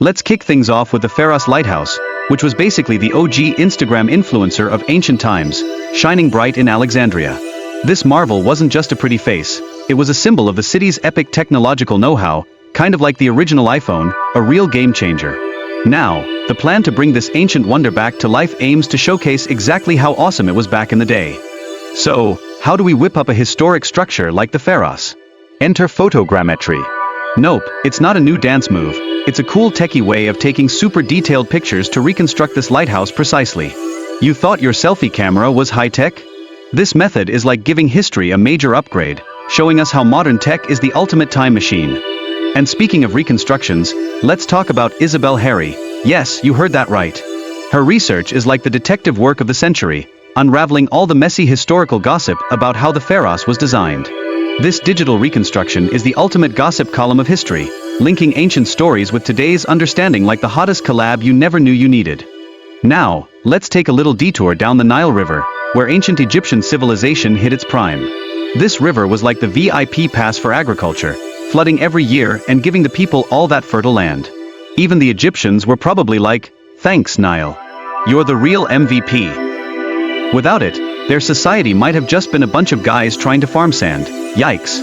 Let's kick things off with the Pharos Lighthouse, which was basically the OG Instagram influencer of ancient times, shining bright in Alexandria. This marvel wasn't just a pretty face, it was a symbol of the city's epic technological know-how, kind of like the original iPhone, a real game changer. Now, the plan to bring this ancient wonder back to life aims to showcase exactly how awesome it was back in the day. So, how do we whip up a historic structure like the Pharos? Enter photogrammetry. Nope, it's not a new dance move, it's a cool techie way of taking super detailed pictures to reconstruct this lighthouse precisely. You thought your selfie camera was high-tech? This method is like giving history a major upgrade, showing us how modern tech is the ultimate time machine. And speaking of reconstructions, let's talk about Isabel Harry. Yes, you heard that right. Her research is like the detective work of the century, unraveling all the messy historical gossip about how the Pharos was designed. This digital reconstruction is the ultimate gossip column of history, linking ancient stories with today's understanding like the hottest collab you never knew you needed. Now, let's take a little detour down the Nile River, where ancient Egyptian civilization hit its prime. This river was like the VIP pass for agriculture, flooding every year and giving the people all that fertile land. Even the Egyptians were probably like, "Thanks, Nile. You're the real MVP." Without it, their society might have just been a bunch of guys trying to farm sand. Yikes.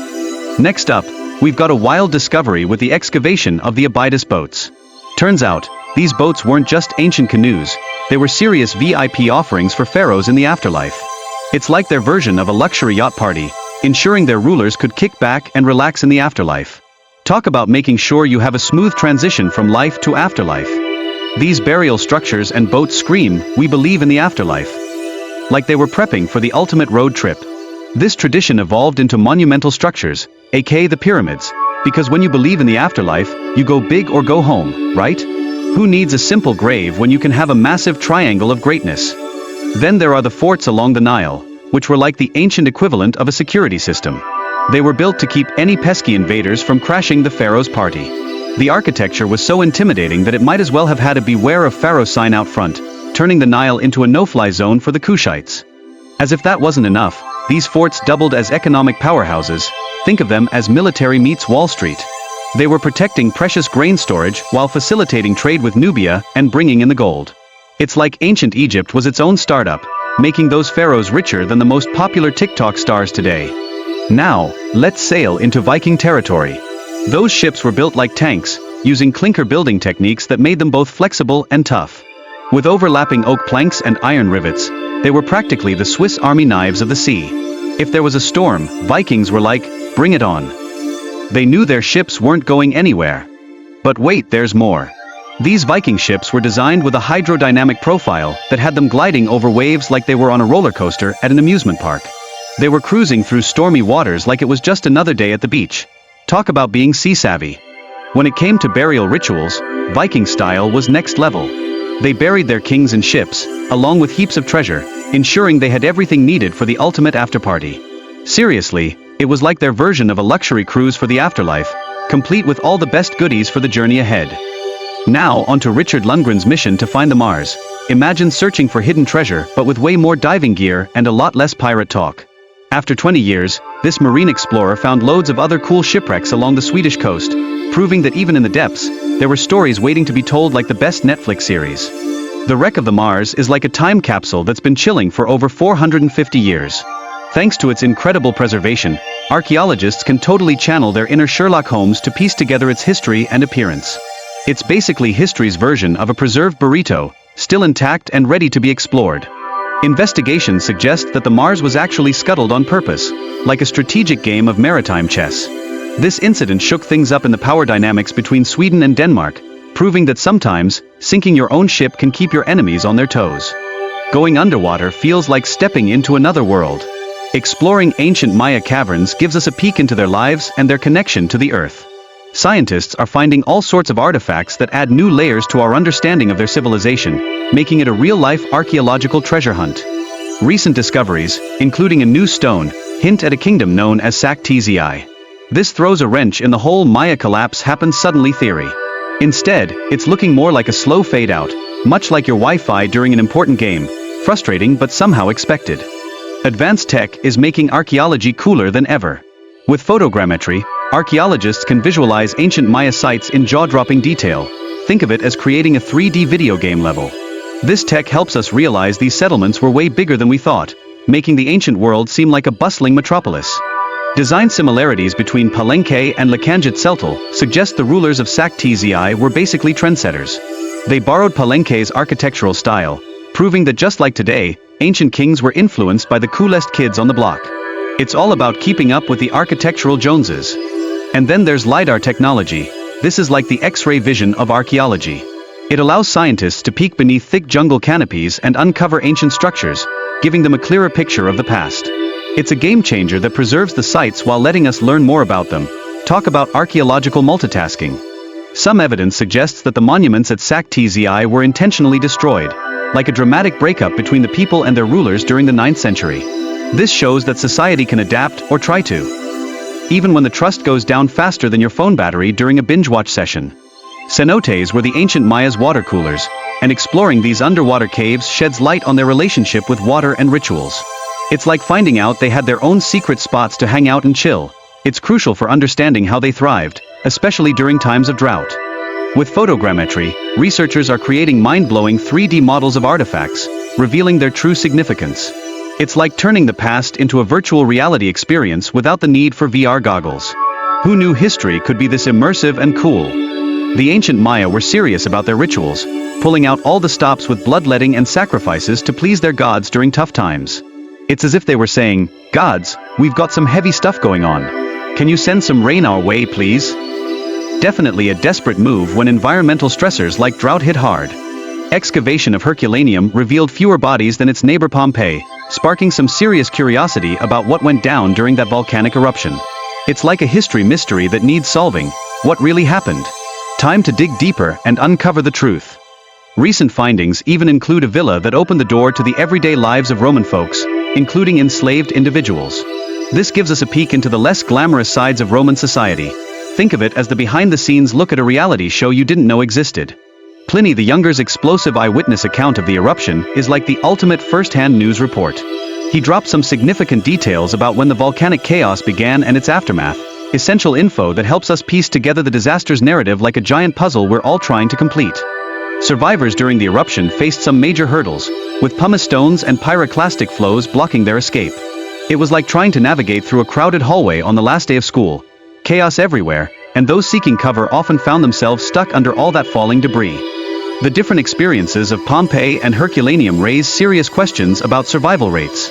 Next up, we've got a wild discovery with the excavation of the Abydos boats. Turns out, these boats weren't just ancient canoes, they were serious VIP offerings for pharaohs in the afterlife. It's like their version of a luxury yacht party, ensuring their rulers could kick back and relax in the afterlife. Talk about making sure you have a smooth transition from life to afterlife. These burial structures and boats scream, "We believe in the afterlife." Like they were prepping for the ultimate road trip. This tradition evolved into monumental structures, aka the pyramids, because when you believe in the afterlife, you go big or go home, right? Who needs a simple grave when you can have a massive triangle of greatness? Then there are the forts along the Nile, which were like the ancient equivalent of a security system. They were built to keep any pesky invaders from crashing the pharaoh's party. The architecture was so intimidating that it might as well have had a "Beware of Pharaoh" sign out front, turning the Nile into a no-fly zone for the Kushites. As if that wasn't enough, these forts doubled as economic powerhouses. Think of them as military meets Wall Street. They were protecting precious grain storage while facilitating trade with Nubia and bringing in the gold. It's like ancient Egypt was its own startup, making those pharaohs richer than the most popular TikTok stars today. Now, let's sail into Viking territory. Those ships were built like tanks, using clinker building techniques that made them both flexible and tough. With overlapping oak planks and iron rivets, they were practically the Swiss Army knives of the sea. If there was a storm, Vikings were like, "Bring it on." They knew their ships weren't going anywhere. But wait, there's more. These Viking ships were designed with a hydrodynamic profile that had them gliding over waves like they were on a roller coaster at an amusement park. They were cruising through stormy waters like it was just another day at the beach. Talk about being sea-savvy. When it came to burial rituals, Viking style was next level. They buried their kings in ships, along with heaps of treasure, ensuring they had everything needed for the ultimate after-party. Seriously, it was like their version of a luxury cruise for the afterlife, complete with all the best goodies for the journey ahead. Now onto Richard Lundgren's mission to find the Mars. Imagine searching for hidden treasure but with way more diving gear and a lot less pirate talk. After 20 years, this marine explorer found loads of other cool shipwrecks along the Swedish coast, proving that even in the depths, there were stories waiting to be told like the best Netflix series. The wreck of the Mars is like a time capsule that's been chilling for over 450 years. Thanks to its incredible preservation, archaeologists can totally channel their inner Sherlock Holmes to piece together its history and appearance. It's basically history's version of a preserved burrito, still intact and ready to be explored. Investigations suggest that the Mars was actually scuttled on purpose, like a strategic game of maritime chess. This incident shook things up in the power dynamics between Sweden and Denmark, proving that sometimes, sinking your own ship can keep your enemies on their toes. Going underwater feels like stepping into another world. Exploring ancient Maya caverns gives us a peek into their lives and their connection to the Earth. Scientists are finding all sorts of artifacts that add new layers to our understanding of their civilization, making it a real-life archaeological treasure hunt. Recent discoveries, including a new stone, hint at a kingdom known as Sak-Tzai. This throws a wrench in the whole Maya collapse happened suddenly theory. Instead, it's looking more like a slow fade-out, much like your Wi-Fi during an important game, frustrating but somehow expected. Advanced tech is making archaeology cooler than ever. With photogrammetry, archaeologists can visualize ancient Maya sites in jaw-dropping detail, Think of it as creating a 3D video game level. This tech helps us realize these settlements were way bigger than we thought, making the ancient world seem like a bustling metropolis. Design similarities between Palenque and Lacangit-Celtal suggest the rulers of Sac-Tzai were basically trendsetters. They borrowed Palenque's architectural style, proving that just like today, ancient kings were influenced by the coolest kids on the block. It's all about keeping up with the architectural Joneses. And then there's LiDAR technology. This is like the X-ray vision of archaeology. It allows scientists to peek beneath thick jungle canopies and uncover ancient structures, giving them a clearer picture of the past. It's a game changer that preserves the sites while letting us learn more about them. Talk about archaeological multitasking. Some evidence suggests that the monuments at Sac-Tzai were intentionally destroyed, like a dramatic breakup between the people and their rulers during the 9th century. This shows that society can adapt or try to, even when the trust goes down faster than your phone battery during a binge-watch session. Cenotes were the ancient Maya's water coolers, and exploring these underwater caves sheds light on their relationship with water and rituals. It's like finding out they had their own secret spots to hang out and chill. It's crucial for understanding how they thrived, especially during times of drought. With photogrammetry, researchers are creating mind-blowing 3D models of artifacts, revealing their true significance. It's like turning the past into a virtual reality experience without the need for VR goggles. Who knew history could be this immersive and cool? The ancient Maya were serious about their rituals, pulling out all the stops with bloodletting and sacrifices to please their gods during tough times. It's as if they were saying, "Gods, we've got some heavy stuff going on. Can you send some rain our way, please?" Definitely a desperate move when environmental stressors like drought hit hard. Excavation of Herculaneum revealed fewer bodies than its neighbor Pompeii, sparking some serious curiosity about what went down during that volcanic eruption. It's like a history mystery that needs solving. What really happened? Time to dig deeper and uncover the truth. Recent findings even include a villa that opened the door to the everyday lives of Roman folks, including enslaved individuals. This gives us a peek into the less glamorous sides of Roman society. Think of it as the behind-the-scenes look at a reality show you didn't know existed. Pliny the Younger's explosive eyewitness account of the eruption is like the ultimate first-hand news report. He dropped some significant details about when the volcanic chaos began and its aftermath, essential info that helps us piece together the disaster's narrative like a giant puzzle we're all trying to complete. Survivors during the eruption faced some major hurdles, with pumice stones and pyroclastic flows blocking their escape. It was like trying to navigate through a crowded hallway on the last day of school. Chaos everywhere, and those seeking cover often found themselves stuck under all that falling debris. The different experiences of Pompeii and Herculaneum raise serious questions about survival rates.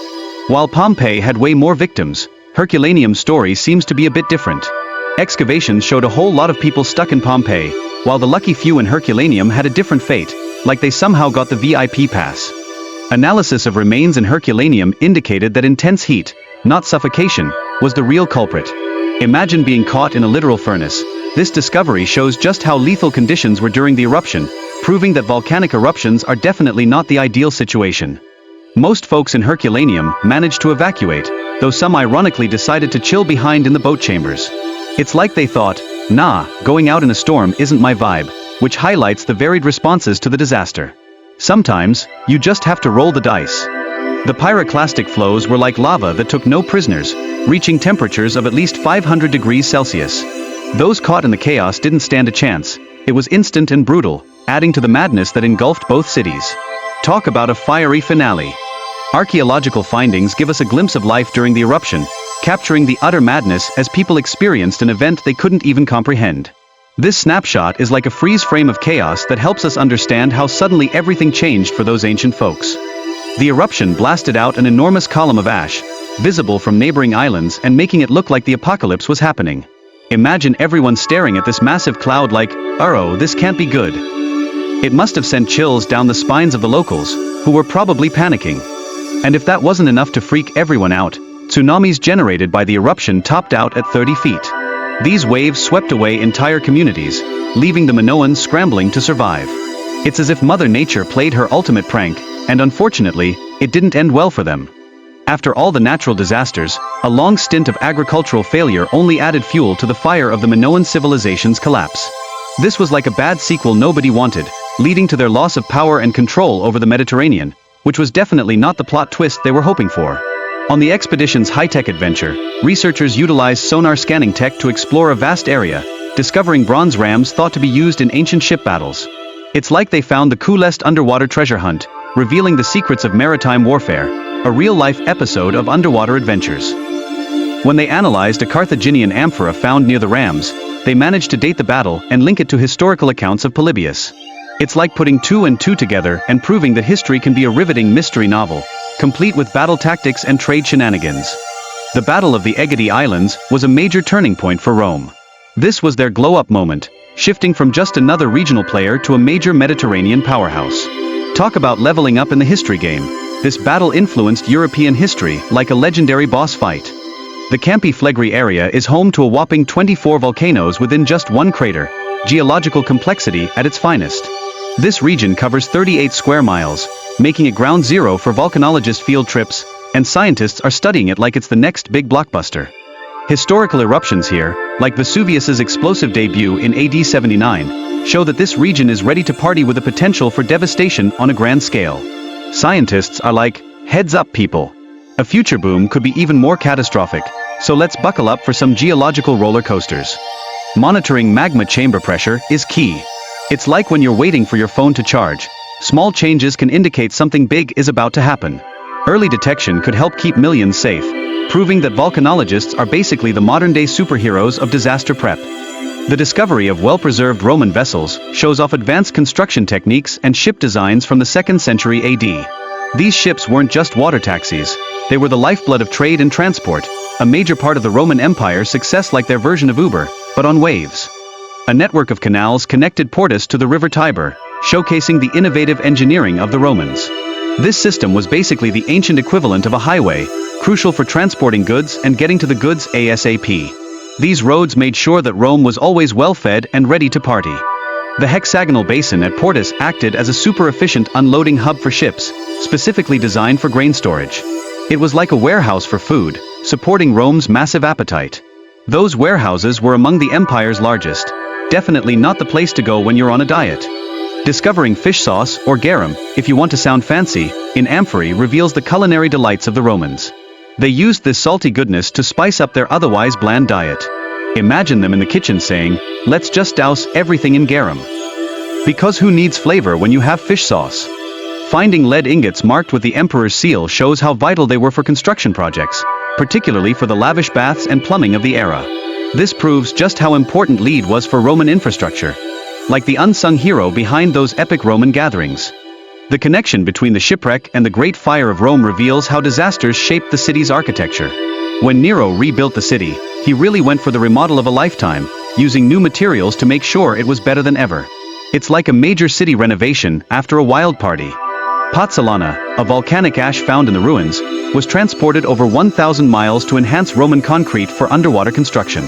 While Pompeii had way more victims, Herculaneum's story seems to be a bit different. Excavations showed a whole lot of people stuck in Pompeii, while the lucky few in Herculaneum had a different fate, like they somehow got the VIP pass. Analysis of remains in Herculaneum indicated that intense heat, not suffocation, was the real culprit. Imagine being caught in a literal furnace. This discovery shows just how lethal conditions were during the eruption, proving that volcanic eruptions are definitely not the ideal situation. Most folks in Herculaneum managed to evacuate, though some ironically decided to chill behind in the boat chambers. It's like they thought, nah, going out in a storm isn't my vibe, which highlights the varied responses to the disaster. Sometimes, you just have to roll the dice. The pyroclastic flows were like lava that took no prisoners, reaching temperatures of at least 500 degrees Celsius. Those caught in the chaos didn't stand a chance. It was instant and brutal, adding to the madness that engulfed both cities. Talk about a fiery finale. Archaeological findings give us a glimpse of life during the eruption, capturing the utter madness as people experienced an event they couldn't even comprehend. This snapshot is like a freeze frame of chaos that helps us understand how suddenly everything changed for those ancient folks. The eruption blasted out an enormous column of ash, visible from neighboring islands and making it look like the apocalypse was happening. Imagine everyone staring at this massive cloud like, "Uh-oh, this can't be good." It must have sent chills down the spines of the locals, who were probably panicking. And if that wasn't enough to freak everyone out, tsunamis generated by the eruption topped out at 30 feet. These waves swept away entire communities, leaving the Minoans scrambling to survive. It's as if Mother Nature played her ultimate prank, and unfortunately, it didn't end well for them. After all the natural disasters, a long stint of agricultural failure only added fuel to the fire of the Minoan civilization's collapse. This was like a bad sequel nobody wanted, leading to their loss of power and control over the Mediterranean, which was definitely not the plot twist they were hoping for. On the expedition's high-tech adventure, researchers utilized sonar scanning tech to explore a vast area, discovering bronze rams thought to be used in ancient ship battles. It's like they found the coolest underwater treasure hunt, revealing the secrets of maritime warfare, a real-life episode of underwater adventures. When they analyzed a Carthaginian amphora found near the rams, they managed to date the battle and link it to historical accounts of Polybius. It's like putting two and two together and proving that history can be a riveting mystery novel, complete with battle tactics and trade shenanigans. The Battle of the Egadi Islands was a major turning point for Rome. This was their glow-up moment, shifting from just another regional player to a major Mediterranean powerhouse. Talk about leveling up in the history game. This battle influenced European history like a legendary boss fight. The Campi Flegrei area is home to a whopping 24 volcanoes within just one crater, geological complexity at its finest. This region covers 38 square miles, making it ground zero for volcanologist field trips, and scientists are studying it like it's the next big blockbuster. Historical eruptions here, like Vesuvius's explosive debut in AD 79, show that this region is ready to party with the potential for devastation on a grand scale. Scientists are like, heads up people. A future boom could be even more catastrophic, so let's buckle up for some geological roller coasters. Monitoring magma chamber pressure is key. It's like when you're waiting for your phone to charge. Small changes can indicate something big is about to happen. Early detection could help keep millions safe, proving that volcanologists are basically the modern-day superheroes of disaster prep. The discovery of well-preserved Roman vessels shows off advanced construction techniques and ship designs from the 2nd century AD. These ships weren't just water taxis, they were the lifeblood of trade and transport, a major part of the Roman Empire's success, like their version of Uber, but on waves. A network of canals connected Portus to the river Tiber, showcasing the innovative engineering of the Romans. This system was basically the ancient equivalent of a highway, crucial for transporting goods and getting to the goods ASAP. These roads made sure that Rome was always well-fed and ready to party. The hexagonal basin at Portus acted as a super-efficient unloading hub for ships, specifically designed for grain storage. It was like a warehouse for food, supporting Rome's massive appetite. Those warehouses were among the empire's largest. Definitely not the place to go when you're on a diet. Discovering fish sauce, or garum, if you want to sound fancy, in amphorae reveals the culinary delights of the Romans. They used this salty goodness to spice up their otherwise bland diet. Imagine them in the kitchen saying, let's just douse everything in garum. Because who needs flavor when you have fish sauce? Finding lead ingots marked with the emperor's seal shows how vital they were for construction projects, particularly for the lavish baths and plumbing of the era. This proves just how important lead was for Roman infrastructure, like the unsung hero behind those epic Roman gatherings. The connection between the shipwreck and the Great Fire of Rome reveals how disasters shaped the city's architecture. When Nero rebuilt the city, he really went for the remodel of a lifetime, using new materials to make sure it was better than ever. It's like a major city renovation after a wild party. Pozzolana, a volcanic ash found in the ruins, was transported over 1,000 miles to enhance Roman concrete for underwater construction.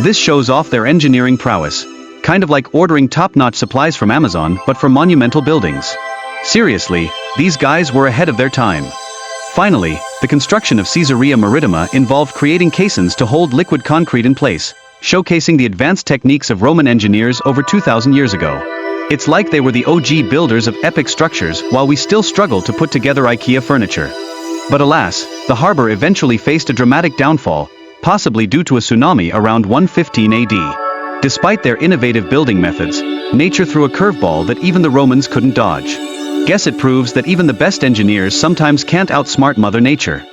This shows off their engineering prowess, kind of like ordering top-notch supplies from Amazon but for monumental buildings. Seriously, these guys were ahead of their time. Finally, the construction of Caesarea Maritima involved creating caissons to hold liquid concrete in place, showcasing the advanced techniques of Roman engineers over 2,000 years ago. It's like they were the OG builders of epic structures while we still struggle to put together IKEA furniture. But alas, the harbor eventually faced a dramatic downfall, possibly due to a tsunami around 115 AD. Despite their innovative building methods, nature threw a curveball that even the Romans couldn't dodge. Guess it proves that even the best engineers sometimes can't outsmart Mother Nature.